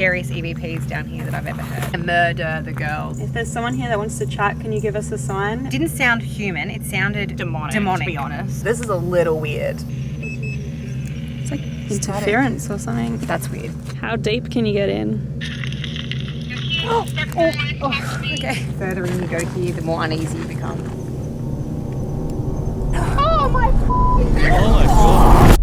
scariest EVPs down here that I've ever heard. Murder the girls. If there's someone here that wants to chat, can you give us a sign? It didn't sound human, it sounded demonic, to be honest. This is a little weird. It's like interference or something. That's weird. How deep can you get in? Okay. The further in you go here, the more uneasy you become. Oh my God.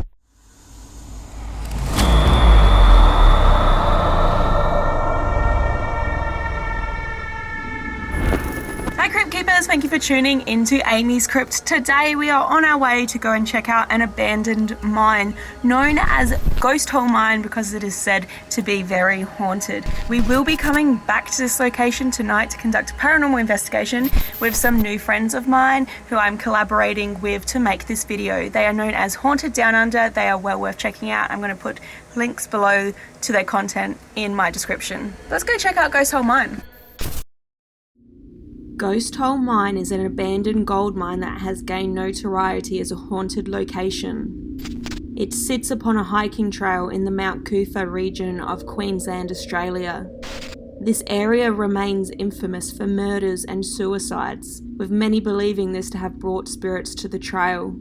Hi Crypt Keepers, thank you for tuning into AmysCrypt. Today we are on our way to go and check out an abandoned mine known as Ghost Hole Mine because it is said to be very haunted. We will be coming back to this location tonight to conduct a paranormal investigation with some new friends of mine who I'm collaborating with to make this video. They are known as Haunted Down Under. They are well worth checking out. I'm going to put links below to their content in my description. Let's go check out Ghost Hole Mine. Ghost Hole Mine is an abandoned gold mine that has gained notoriety as a haunted location. It sits upon a hiking trail in the Mount Coot-tha region of Queensland, Australia. This area remains infamous for murders and suicides, with many believing this to have brought spirits to the trail.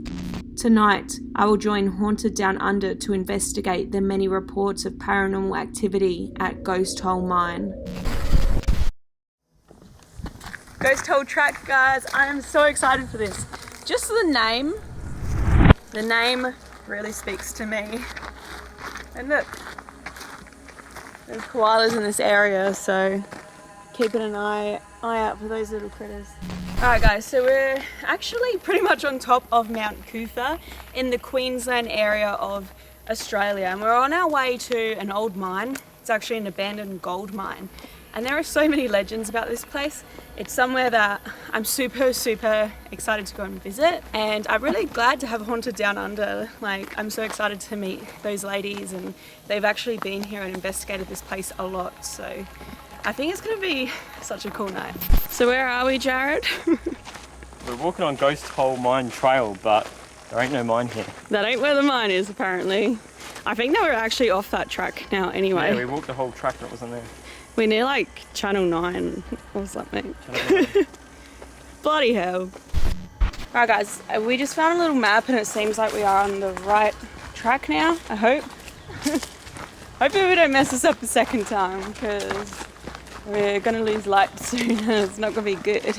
Tonight, I will join Haunted Down Under to investigate the many reports of paranormal activity at Ghost Hole Mine. Ghost Hole track, guys. I am so excited for this. Just the name really speaks to me. And look, there's koalas in this area, so keeping an eye out for those little critters. Alright guys, so we're actually pretty much on top of Mount Coot-tha in the Queensland area of Australia, and we're on our way to an old mine. It's actually an abandoned gold mine. And there are so many legends about this place. It's somewhere that I'm super excited to go and visit. And I'm really glad to have Haunted Down Under. Like, I'm so excited to meet those ladies, and they've actually been here and investigated this place a lot. So I think it's gonna be such a cool night. So where are we, Jared? We're walking on Ghost Hole Mine Trail, but there ain't no mine here. That ain't where the mine is, apparently. I think that we're actually off that track now anyway. Yeah, we walked the whole track and it wasn't there. We're near like Channel 9 or something. Bloody hell. Alright guys, we just found a little map and it seems like we are on the right track now, I hope. Hopefully we don't mess this up a second time because we're gonna lose light soon and it's not gonna be good.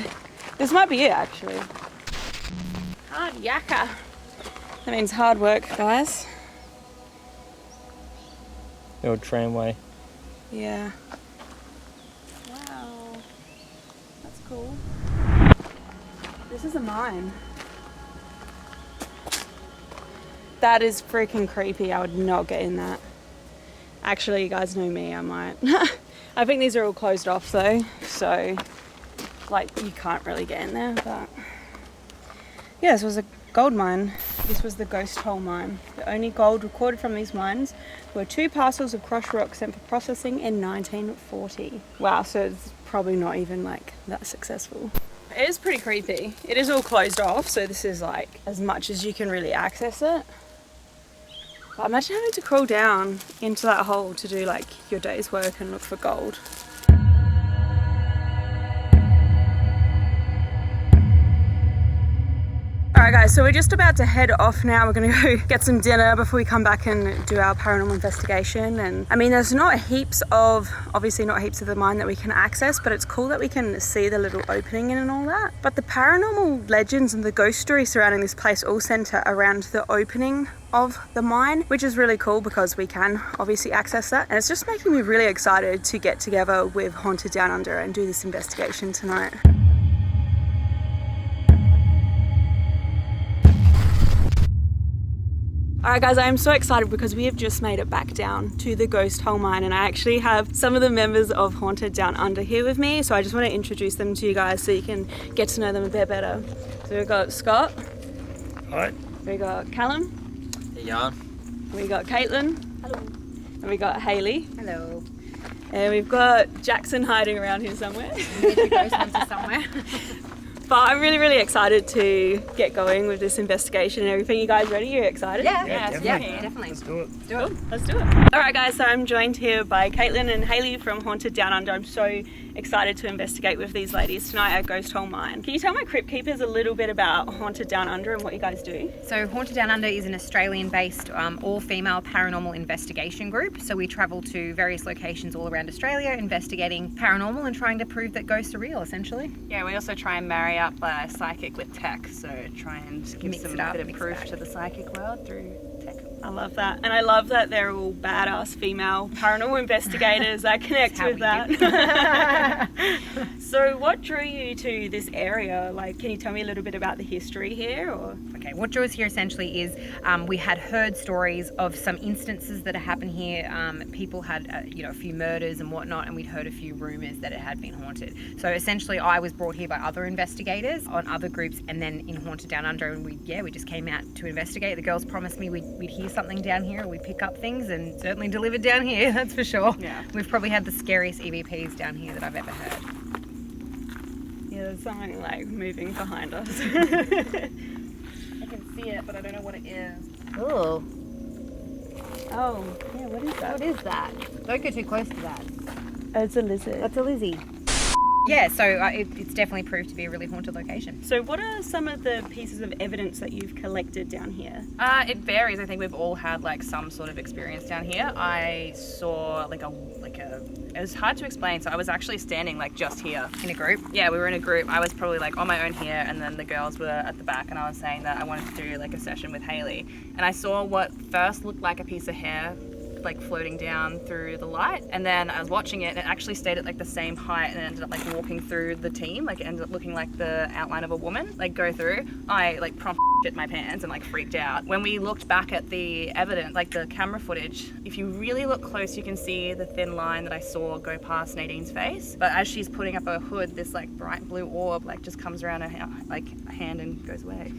This might be it actually. Hard yakka. That means hard work, guys. The old tramway. Yeah. Wow. That's cool. This is a mine. That is freaking creepy. I would not get in that. Actually, you guys know me, I might. I think these are all closed off though, so like you can't really get in there, but yeah, this was a gold mine. This was the Ghost Hole Mine. The only gold recorded from these mines were 2 parcels of crushed rock sent for processing in 1940. Wow, so it's probably not even like that successful. It is pretty creepy. It is all closed off, so this is like as much as you can really access it. But imagine having to crawl down into that hole to do like your day's work and look for gold. Alright guys, so we're just about to head off now. We're gonna go get some dinner before we come back and do our paranormal investigation. And I mean, there's obviously not heaps of the mine that we can access, but it's cool that we can see the little opening in and all that. But the paranormal legends and the ghost stories surrounding this place all center around the opening of the mine, which is really cool because we can obviously access that. And it's just making me really excited to get together with Haunted Down Under and do this investigation tonight. Alright guys, I am so excited because we have just made it back down to the Ghost Hole Mine, and I actually have some of the members of Haunted Down Under here with me, so I just want to introduce them to you guys so you can get to know them a bit better. So we've got Scott. Hi. We got Callum. Hey, yeah. We got Caitlin. Hello. And we got Hayley. Hello. And we've got Jackson hiding around here somewhere. Need to go somewhere. But I'm really, really excited to get going with this investigation and everything. You guys ready? You excited? Yeah, definitely. Let's do it. Cool, let's do it. All right, guys, so I'm joined here by Caitlin and Hayley from Haunted Down Under. I'm so excited to investigate with these ladies tonight at Ghost Hole Mine. Can you tell my Crypt Keepers a little bit about Haunted Down Under and what you guys do? So Haunted Down Under is an Australian-based all-female paranormal investigation group. So we travel to various locations all around Australia investigating paranormal and trying to prove that ghosts are real, essentially. Yeah, we also try and marry up psychic with tech, so try and give Mix some it up, bit of mix it proof up. to the psychic world through tech. I love that. And I love that they're all badass female paranormal investigators. I connect with that. So what drew you to this area? Like, can you tell me a little bit about the history here? Or? Okay, what drew us here essentially is we had heard stories of some instances that had happened here. People had, a few murders and whatnot, and we'd heard a few rumours that it had been haunted. So essentially, I was brought here by other investigators on other groups, and then in Haunted Down Under, and we just came out to investigate. The girls promised me we'd hear something down here, we'd pick up things, and certainly delivered down here. That's for sure. Yeah. We've probably had the scariest EVPs down here that I've ever heard. Yeah, there's something like moving behind us. I can see it, but I don't know what it is. Oh, Oh, yeah, what is that? what is that? Don't go too close to that. It's a lizard. That's a Lizzie. Yeah, so it's definitely proved to be a really haunted location. So what are some of the pieces of evidence that you've collected down here? It varies. I think we've all had like some sort of experience down here. I saw it was hard to explain. So I was actually standing like just here. In a group? Yeah, we were in a group. I was probably like on my own here, and then the girls were at the back, and I was saying that I wanted to do like a session with Hayley. And I saw what first looked like a piece of hair like floating down through the light, and then I was watching it and it actually stayed at like the same height and ended up like walking through the team. Like it ended up looking like the outline of a woman like go through. I like promptly shit my pants and like freaked out. When we looked back at the evidence, like the camera footage, if you really look close you can see the thin line that I saw go past Nadine's face, but as she's putting up her hood, this like bright blue orb like just comes around her hand and goes away.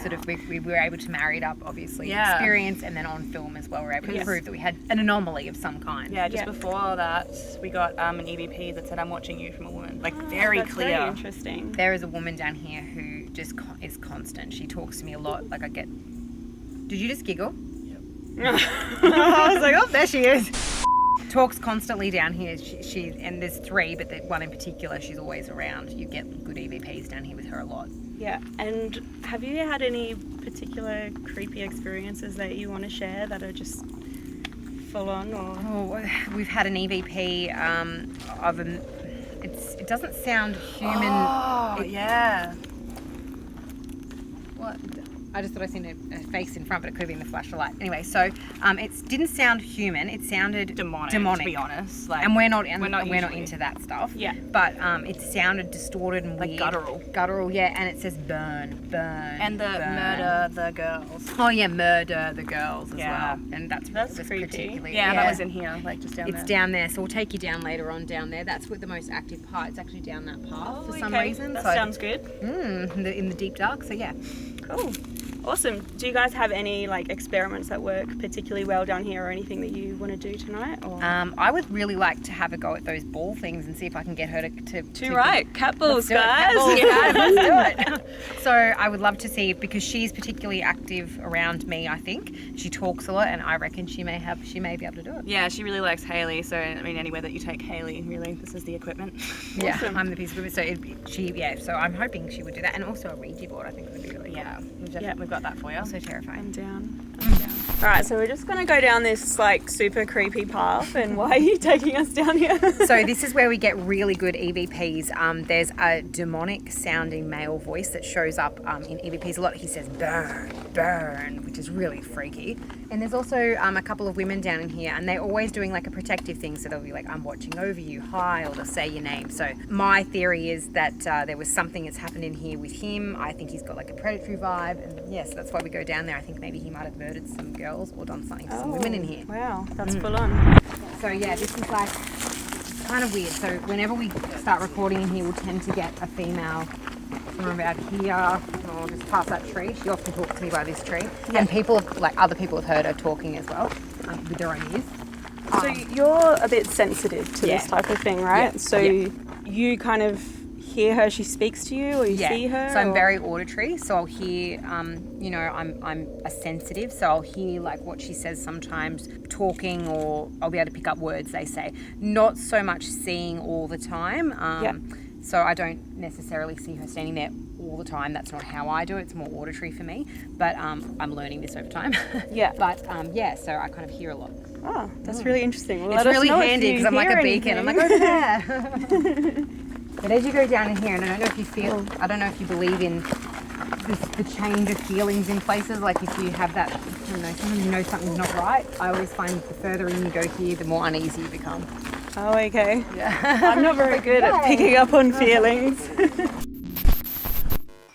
So we were able to marry it up, obviously, Yeah. experience, and then on film as well, we were able to Yes. prove that we had an anomaly of some kind. Yeah, just Yeah. before that we got an EVP that said, "I'm watching you," from a woman. Like very That's clear. Very interesting. There is a woman down here who just is constant. She talks to me a lot. Like Did you just giggle? I was like, oh, there she is. Talks constantly down here. She and there's three, but the one in particular, she's always around. You get good EVPs down here with her a lot. Yeah, and have you had any particular creepy experiences that you want to share that are just full on? Or Oh, we've had an EVP of a. It doesn't sound human. Oh, yeah. What? I just thought I seen a face in front, but it could have been the flashlight. Anyway, so it didn't sound human. It sounded Demonic, to be honest. Like, and we're not usually. into that stuff. Yeah. But it sounded distorted and Like weird. guttural. Guttural, yeah. And it says burn. And the burn. murder the girls. Oh yeah, murder the girls as Yeah. well. And that's creepy. particularly. Yeah, that was in here, like just down It's there. down there, so we'll take you down later on down there. That's with the most active part. It's actually down that path for some reason. That so sounds good. in the deep dark. So yeah. Cool. Awesome. Do you guys have any like experiments that work particularly well down here, or anything that you want to do tonight? Or I would really like to have a go at those ball things and see if I can get her to too right, cat balls, Let's do it. guys. Cat balls, guys. Let's do it. So I would love to see, because she's particularly active around me. I think she talks a lot, and I reckon she may be able to do it. Yeah, she really likes Hayley, so I mean anywhere that you take Hayley, really, this is the equipment. Yeah, I'm the piece of equipment. So so I'm hoping she would do that, and also a Ouija board. I think would be really cool. Yeah, we've got that for you. So terrifying. I'm down. All right, so we're just gonna go down this like super creepy path. And why are you taking us down here? So this is where we get really good EVPs. There's a demonic sounding male voice that shows up in EVPs a lot. He says burn, burn, which is really freaky. And there's also a couple of women down in here, and they're always doing like a protective thing. So they'll be like, I'm watching over you, hi, or they'll say your name. So my theory is that there was something that's happened in here with him. I think he's got like a predatory vibe, and yes, that's why we go down there. I think maybe he might have murdered some girls or done something to some women in here. Wow, that's full on. So yeah, this is like, it's kind of weird. So whenever we start recording in here, we'll tend to get a female from about here, or just past that tree. She often talks to me by this tree. And other people have heard her talking as well, with their own ears. So you're a bit sensitive to Yeah. this type of thing, right? Yeah. So Yeah. you kind of hear her, she speaks to you, or you see her? So I'm or- very auditory, so I'll hear, you know, I'm a sensitive, so I'll hear like what she says sometimes talking, or I'll be able to pick up words they say. Not so much seeing all the time. So I don't necessarily see her standing there all the time. That's not how I do it. It's more auditory for me. But I'm learning this over time. Yeah. But yeah, so I kind of hear a lot. Oh, that's really interesting. Well, It's let us really know if handy you because I'm like hear a beacon. I'm like, anything. over there. But as you go down in here, and I don't know if you feel, I don't know if you believe in the change of feelings in places. Like if you have that, I don't know, sometimes you know something's not right. I always find the further in you go here, the more uneasy you become. Oh, okay. Yeah. I'm not very good at picking up on feelings.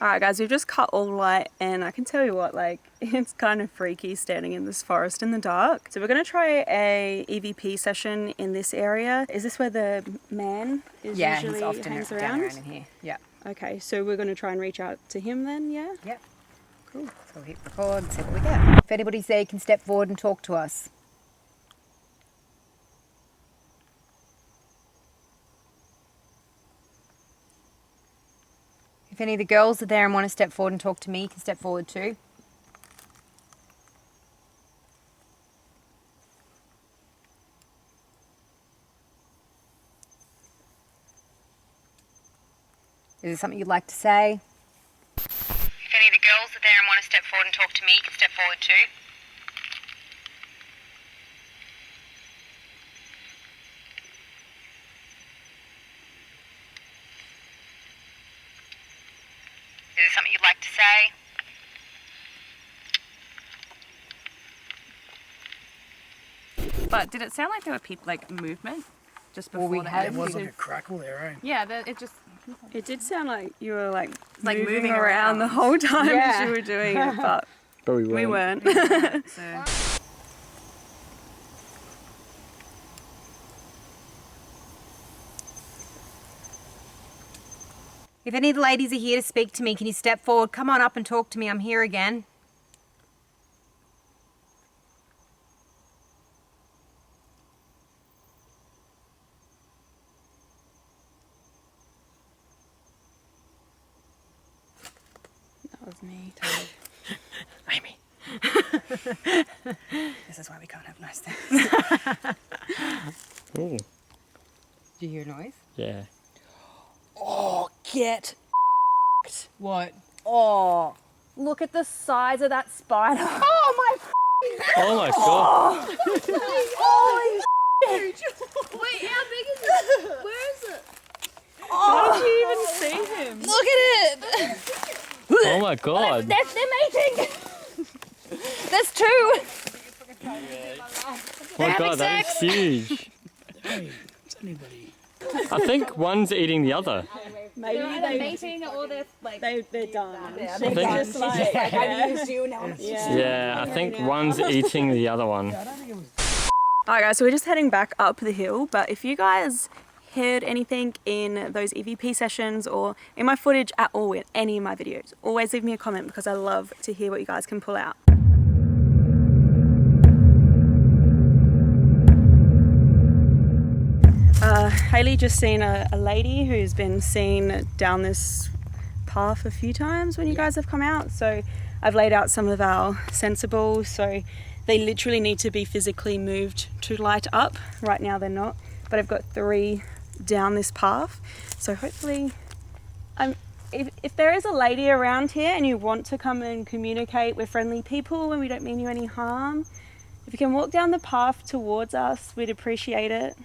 Alright guys, we've just cut all light, and I can tell you what, like, it's kind of freaky standing in this forest in the dark. So we're going to try a EVP session in this area. Is this where the man is usually he's often hangs down around? in here. Yeah. Okay, so we're going to try and reach out to him then, yeah? Yep. Cool. So we'll hit record and see what we get. If anybody's there, you can step forward and talk to us. If any of the girls are there and want to step forward and talk to me, you can step forward too. Is there something you'd like to say? If any of the girls are there and want to step forward and talk to me, you can step forward too. Is there something you'd like to say? But did it sound like there were people, like movement just before we the had- end? There was like a crackle there, eh? Yeah, it just. It did sound like you were like, Like moving moving around the around. whole time Yeah. as you were doing it, but But we weren't. So. If any of the ladies are here to speak to me, can you step forward? Come on up and talk to me. I'm here again. That was me. Amy. This is why we can't have nice things. Oh, Did you hear a noise? yeah. Oh, get What? Oh, look at the size of that spider. Oh my! Oh my god. Holy Wait, how big is it? Where is it? How did you even see him? Look at it! Oh my god. They're mating! There's two! Oh my god, that is huge. Hey, is anybody? I think one's eating the other. Maybe They're mating or they're like... they're done. Yeah, They're think- just like, I've used you now. Yeah, I think one's eating the other one. Alright guys, so we're just heading back up the hill, but if you guys heard anything in those EVP sessions or in my footage at all in any of my videos, always leave me a comment because I love to hear what you guys can pull out. Hayley just seen a lady who's been seen down this path a few times when you guys have come out, so I've laid out some of our sensibles, so they literally need to be physically moved to light up. Right now they're not, but I've got 3 down this path, so hopefully if there is a lady around here and you want to come and communicate, we're friendly people and we don't mean you any harm, if you can walk down the path towards us, we'd appreciate it.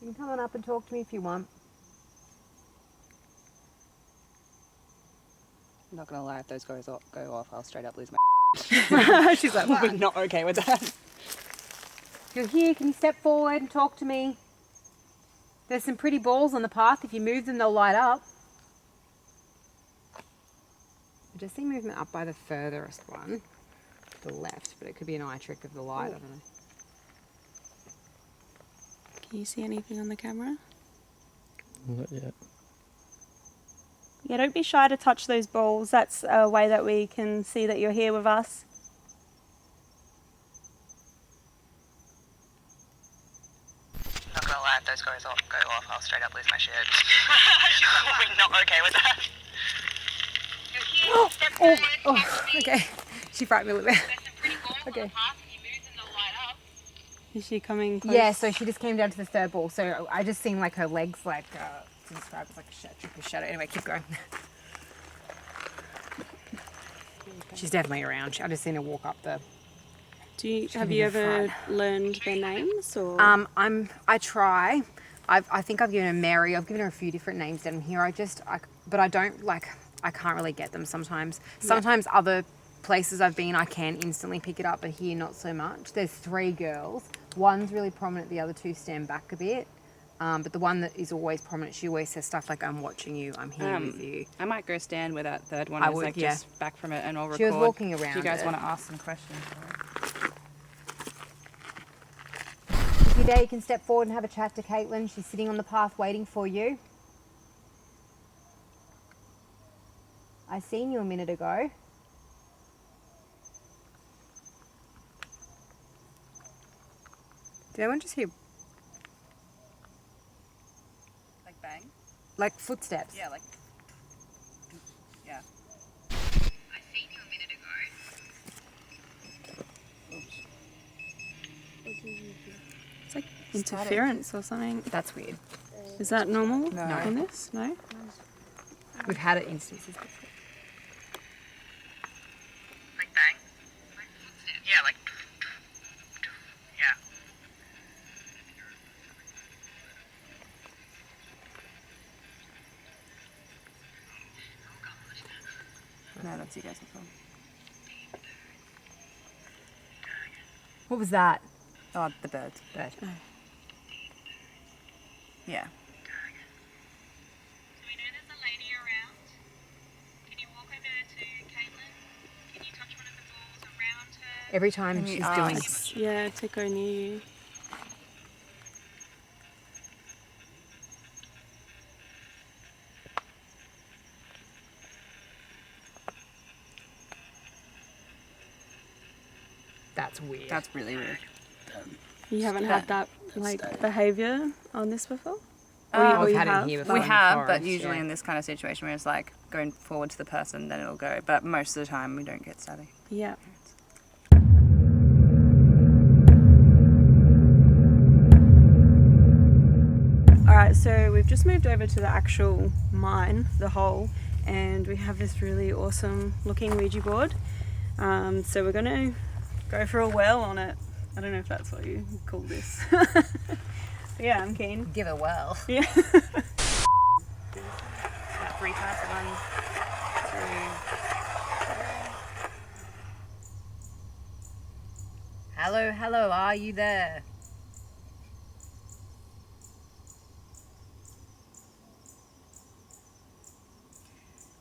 You can come on up and talk to me if you want. I'm not gonna lie, if those go off, I'll straight up lose my. She's like, we're not okay with that. If you're here, can you step forward and talk to me? There's some pretty balls on the path. If you move them, they'll light up. I just see movement up by the furthest one, to the left, but it could be an eye trick of the light. I don't know. Can you see anything on the camera? Not yet. Yeah, don't be shy to touch those balls. That's a way that we can see that you're here with us. those go off, I'll straight up lose my shit. We're not okay with that. Okay. She frightened me a little bit. Okay. Is she coming close? Yeah, so she just came down to the third ball. So I just seen like her legs, like to describe as like a shadow. Anyway, keep going. She's definitely around. I just seen her walk up the. Have you ever learned their names or? I try. I think I've given her Mary. I've given her a few different names down here. But I don't like. I can't really get them sometimes. Sometimes other places I've been, I can instantly pick it up, but here not so much. There's 3 girls. One's really prominent. The other 2 stand back a bit. But the one that is always prominent, she always says stuff like, "I'm watching you. I'm here with you." I might go stand where that third one I is, would, like yeah. just back from it, and I'll record. She was walking around If you guys it. want to ask some questions. If you dare, you can step forward and have a chat to Caitlin. She's sitting on the path waiting for you. I seen you a minute ago. Did anyone just hear Like bang? like footsteps? Yeah, like. Yeah. I seen you a minute ago. It's like interference or something. That's weird. Is that normal No. in this? No? We've had it instances before. Like bang? Like footsteps. Yeah, like. Yeah. No, that's you guys are from. What was that? Oh, the birds. Bird. Yeah. So we know there's a lady around. Can you walk over to Caitlin? Can you touch one of the balls around her? Every time you she's ask? doing Yeah, to go near you. that's weird. That's really weird. You haven't had that like behaviour on this before? Oh, Or we've you had have? it here before. We in the have, forest, but usually yeah. in this kind of situation where it's like going forward to the person, then it'll go. But most of the time we don't get static. Yeah. Alright, so we've just moved over to the actual mine, the hole, and we have this really awesome looking Ouija board. So we're gonna go for a whirl on it. I don't know if that's what you call this. But yeah, I'm keen. Give a whirl. Yeah. About 3 times. 1, 2. Hello, hello, are you there?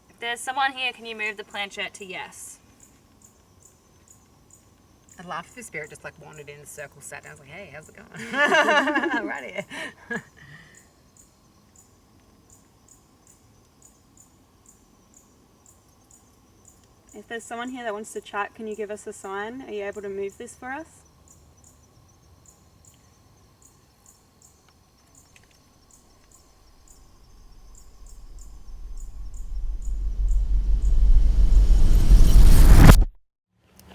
If there's someone here, can you move the planchette to yes? I laughed. The spirit just like wandered in the circle, sat down. I was like, "Hey, how's it going?" Right here. If there's someone here that wants to chat, can you give us a sign? Are you able to move this for us?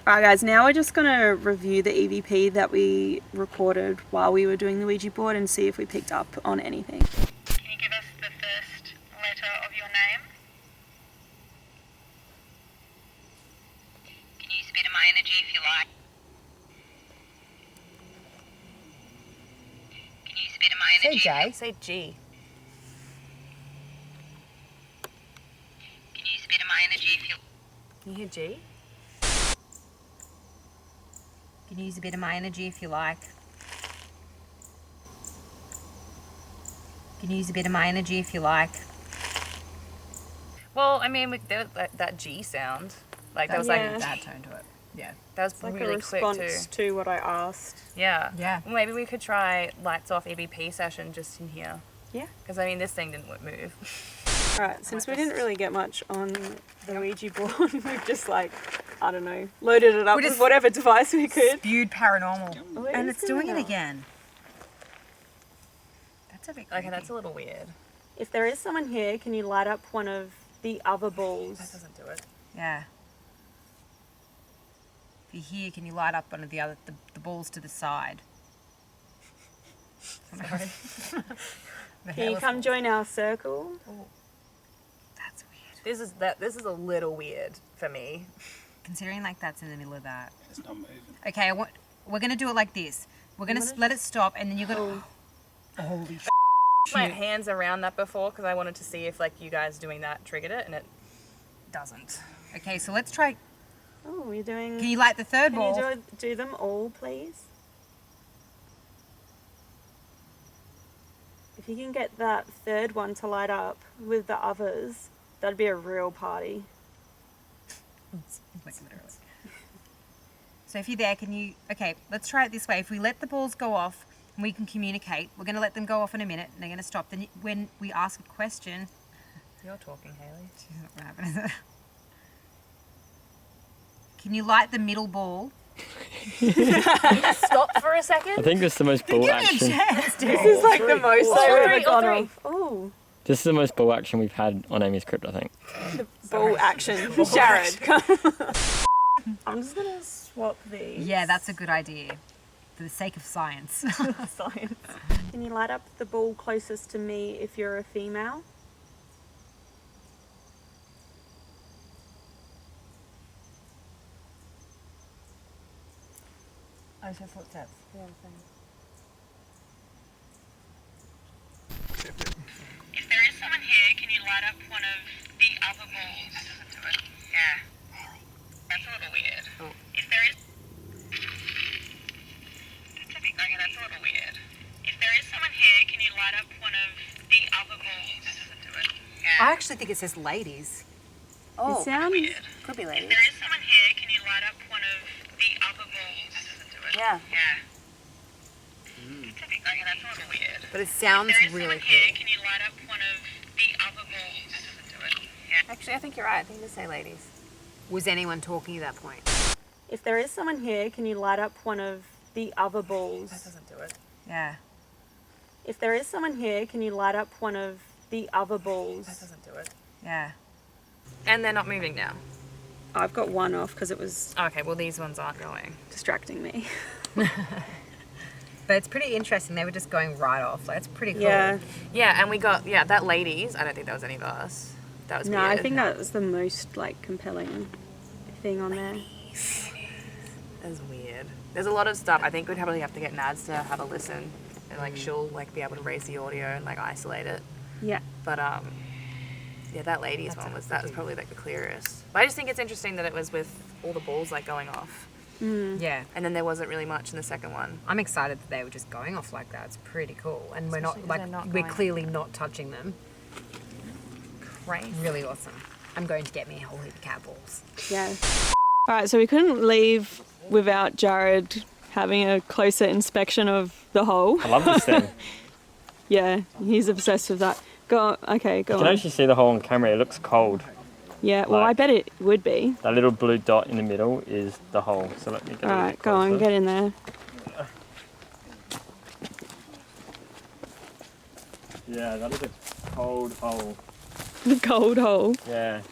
Alright guys, now we're just going to review the EVP that we recorded while we were doing the Ouija board and see if we picked up on anything. Can you give us the first letter of your name? Can you use a bit of my energy if you like? Can you use a bit of my Say energy? Jay. Say G. Can you use a bit of my energy if you Can you hear G? You can use a bit of my energy if you like. You can use a bit of my energy if you like. Well, I mean, that G sound, like that was like Yeah. That tone to it. Yeah. that was It's like really a quick response too. to what I asked. Yeah. Yeah. Well, maybe we could try lights off EVP session just in here. Yeah. Because I mean, this thing didn't move. Alright, since we didn't really get much on the Ouija board, we've just like, I don't know, loaded it up We with just whatever device we could. Spewed paranormal. Oh, it And is it's doing it doing it. again. That's a bit Okay, that's a little weird. If there is someone here, can you light up one of the other balls? That doesn't do it. Yeah. If you're here, can you light up one of the balls to the side? Sorry. Can you come join our circle? That's weird. This is a little weird for me. Considering like that's in the middle of that. It's not moving. Okay, we're gonna do it like this. We're gonna let it stop, and then you're gonna. Holy My hands around that before because I wanted to see if like you guys doing that triggered it, and it doesn't. Okay, so let's try. Oh, we're doing... Can you light the third Can ball? you do them all, please? If you can get that third one to light up with the others, that'd be a real party. Like literally. So if you're there, can you... Okay, let's try it this way. If we let the balls go off and we can communicate, we're going to let them go off in a minute and they're going to stop. Then when we ask a question... You're talking, Hayley. She's not what happened, is it? Can you light the middle ball? Stop for a second. I think this is the most ball action. This is like the most All I've three, ever gone all three. off. Oh, This is the most ball action we've had on AmysCrypt, I think. ball action. Jared, come. I'm just going to swap these. Yeah, that's a good idea. For the sake of science. Science. Can you light up the ball closest to me if you're a female? I just footsteps. Yeah, If there is someone here, can you light up one of the other balls? That doesn't do it. Yeah. That's a little weird. If there is... Okay, that's a little weird. If there is someone here, can you light up one of the other balls? That doesn't do it. Yeah. I actually think it says ladies. It sounds... Could be If ladies. there is someone here, can you light up one of the other balls? That doesn't do it. Yeah. Yeah. Okay, that's a little weird. But it sounds If there is really someone here, cool. can you light up one of the other balls? That doesn't do it. Yeah. Actually, I think you're right. I think they say ladies. Was anyone talking at that point? If there is someone here, can you light up one of the other balls? That doesn't do it. Yeah. If there is someone here, can you light up one of the other balls? That doesn't do it. Yeah. And they're not moving now. I've got one off because it was Okay, well these ones aren't going. distracting me. But it's pretty interesting. They were just going right off. Like, it's pretty cool. Yeah. Yeah, and we got that ladies. I don't think that was any of us. That was No, weird. I think that was the most like compelling thing on there. That was weird. There's a lot of stuff. I think we'd probably have to get Nads to have a listen, and like she'll like be able to raise the audio and like isolate it. Yeah. But yeah, that ladies one was probably like the clearest. But I just think it's interesting that it was with all the balls like going off, Yeah. and then there wasn't really much in the second one. I'm excited that they were just going off like that. It's pretty cool. And we're not, Especially 'cause like, they're not we're going- clearly not touching them. Right. Really awesome. I'm going to get me a whole heap of cat balls. Yeah. All right, so we couldn't leave without Jared having a closer inspection of the hole. I love this thing. Yeah, he's obsessed with that. Go on. Okay, go You can on. actually see the hole on camera. It looks cold. Yeah, well, I like- bet it would be. That little blue dot in the middle is the hole. So let me get All a little right, go on, closer. get in there. Yeah, that is a cold hole. The cold hole. Yeah.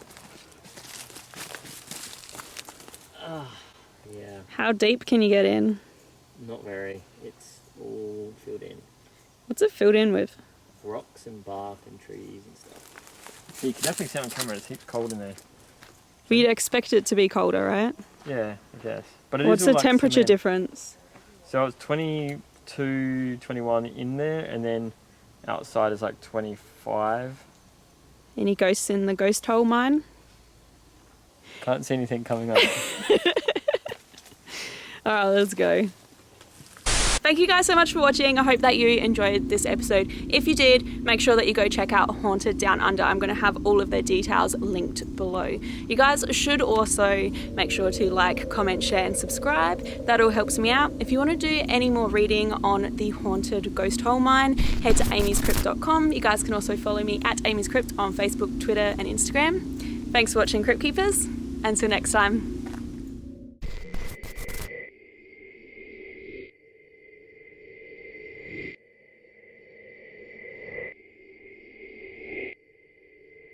Yeah, How deep can you get in? not very. It's all filled in. What's it filled in with? Rocks and bark and trees and stuff. You can definitely see on camera, it's heaps cold in there. But you'd expect it to be colder, right? Yeah, I guess. But it What's is the all like temperature cement. difference? So it's 22, 21 in there, and then outside is like 25. Any ghosts in the ghost hole mine? Can't see anything coming up. All right, let's go. Thank you guys so much for watching. I hope that you enjoyed this episode. If you did, make sure that you go check out Haunted Down Under. I'm going to have all of their details linked below. You guys should also make sure to like, comment, share and subscribe. That all helps me out. If you want to do any more reading on the haunted ghost hole mine, head to amyscrypt.com. You guys can also follow me at AmysCrypt on Facebook, Twitter and Instagram. Thanks for watching, Crypt Keepers. Until next time.